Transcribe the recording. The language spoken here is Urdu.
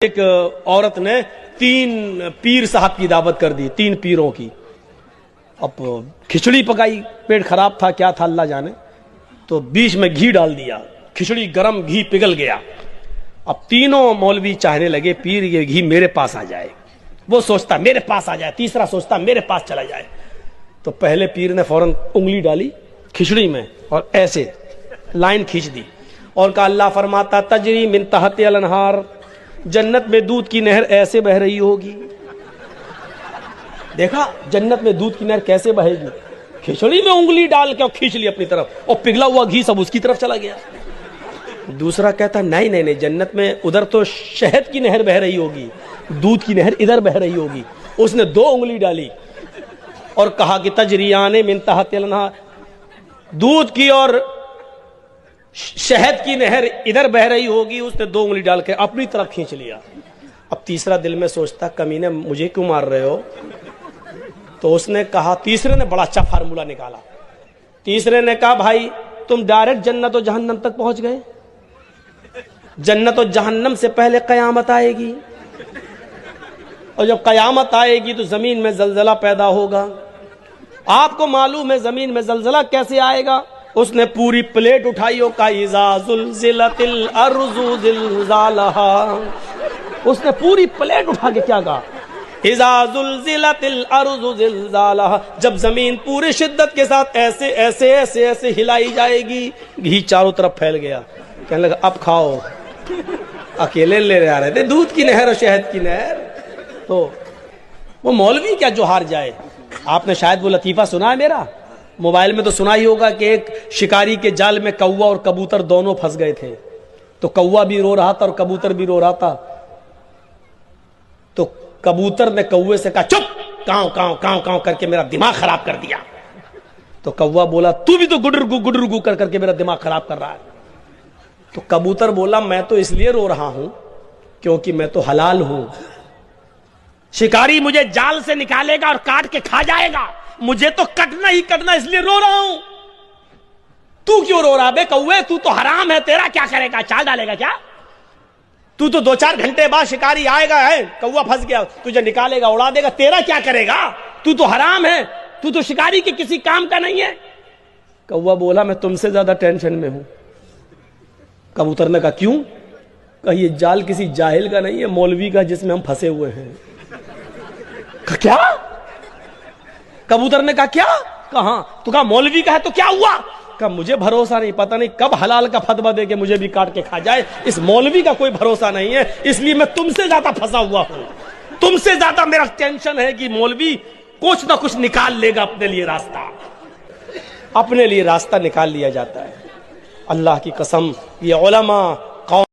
ایک عورت نے 3 پیر صاحب کی دعوت کر دی، 3 پیروں کی۔ اب کھچڑی پکائی، پیٹ خراب تھا کیا تھا اللہ جانے، تو بیچ میں گھی ڈال دیا، کھچڑی گرم، گھی پگھل گیا۔ اب تینوں مولوی چاہنے لگے پیر یہ گھی میرے پاس آ جائے، وہ سوچتا میرے پاس آ جائے، تیسرا سوچتا میرے پاس چلا جائے۔ تو پہلے پیر نے فوراً انگلی ڈالی کھچڑی میں اور ایسے لائن کھینچ دی اور کہا اللہ فرماتا تجری من تحت الانہار، جنت میں دودھ کی نہر ایسے بہ رہی ہوگی۔ دیکھا جنت میں دودھ کی نہر کیسے بہے گی، کھچڑی میں انگلی ڈال کے اور کھینچ لی اپنی طرف، اور پگھلا ہوا گھی سب اس کی طرف چلا گیا۔ دوسرا کہتا نہیں جنت میں ادھر تو شہد کی نہر بہ رہی ہوگی، دودھ کی نہر ادھر بہ رہی ہوگی۔ اس نے 2 انگلی ڈالی اور کہا کہ تجریان من تحت الانہار، دودھ کی اور شہد کی نہر ادھر بہ رہی ہوگی۔ اس نے 2 انگلی ڈال کے اپنی طرف کھینچ لیا۔ اب تیسرا دل میں سوچتا کمینے مجھے کیوں مار رہے ہو؟ تو اس نے کہا، تیسرے نے بڑا اچھا فارمولہ نکالا۔ تیسرے نے کہا بھائی تم ڈائریکٹ جنت و جہنم تک پہنچ گئے، جنت و جہنم سے پہلے قیامت آئے گی، اور جب قیامت آئے گی تو زمین میں زلزلہ پیدا ہوگا۔ آپ کو معلوم ہے زمین میں زلزلہ کیسے آئے گا؟ اس نے پوری پلیٹ اٹھائی اور کہا اذا زلزلت الارض زلزالہا۔ اس نے پوری پلیٹ اٹھا کے کیا کہا؟ اذا زلزلت الارض زلزالہا، جب زمین پوری شدت کے ساتھ ایسے ایسے ایسے ایسے ہلائی جائے گی۔ گھی چاروں طرف پھیل گیا، کہنے لگا اب کھاؤ۔ اکیلے لے آ رہے تھے دودھ کی نہر اور شہد کی نہر، تو وہ مولوی کیا جو ہار جائے۔ آپ نے شاید وہ لطیفہ سنا ہے میرا، موبائل میں تو سنا ہی ہوگا کہ ایک شکاری کے جال میں کوا اور کبوتر دونوں پھنس گئے تھے، تو کوا بھی رو رہا تھا اور کبوتر بھی رو رہا تھا۔ تو کبوتر نے کوے سے کہا چپ، کاؤں کاؤں کاؤں کاؤں کر کے میرا دماغ خراب کر دیا۔ تو کوا بولا تو بھی تو گڈرگو کر کے میرا دماغ خراب کر رہا ہے۔ تو کبوتر بولا میں تو اس لیے رو رہا ہوں کیونکہ میں تو حلال ہوں، شکاری مجھے جال سے نکالے گا اور کاٹ کے کھا جائے گا، مجھے تو کٹنا ہی کٹنا، اس لیے رو رہا ہوں۔ تو کیوں رو رہا بے کوے؟ تو تو حرام ہے، تیرا کیا کرے گا؟ چال ڈالے گا کیا؟ تو 2-4 گھنٹے بعد شکاری آئے گا، ہے کوا پھنس گیا، تجھے نکالے گا اڑا دے گا، تیرا کیا کرے گا؟ تو تو حرام ہے، تو تو شکاری کے کسی کام کا نہیں ہے۔ کوا بولا میں تم سے زیادہ ٹینشن میں ہوں۔ کبوتر نے کہا کیوں؟ کہا یہ جال کسی جاہل کا نہیں ہے، مولوی کا جس میں ہم پھنسے ہوئے ہیں۔ کہا کیا؟ کبوتر نے کہا کیا؟ کہاں؟ تو کہا مولوی کا ہے تو کیا ہوا؟ کہا مجھے بھروسہ نہیں، پتہ نہیں کب حلال کا فتویٰ دے کے مجھے بھی کاٹ کے کھا جائے، اس مولوی کا کوئی بھروسہ نہیں ہے، اس لیے میں تم سے زیادہ پھنسا ہوا ہوں، تم سے زیادہ میرا ٹینشن ہے کہ مولوی کچھ نہ کچھ نکال لے گا اپنے لیے راستہ۔ اپنے لیے راستہ نکال لیا جاتا ہے۔ اللہ کی قسم یہ علماء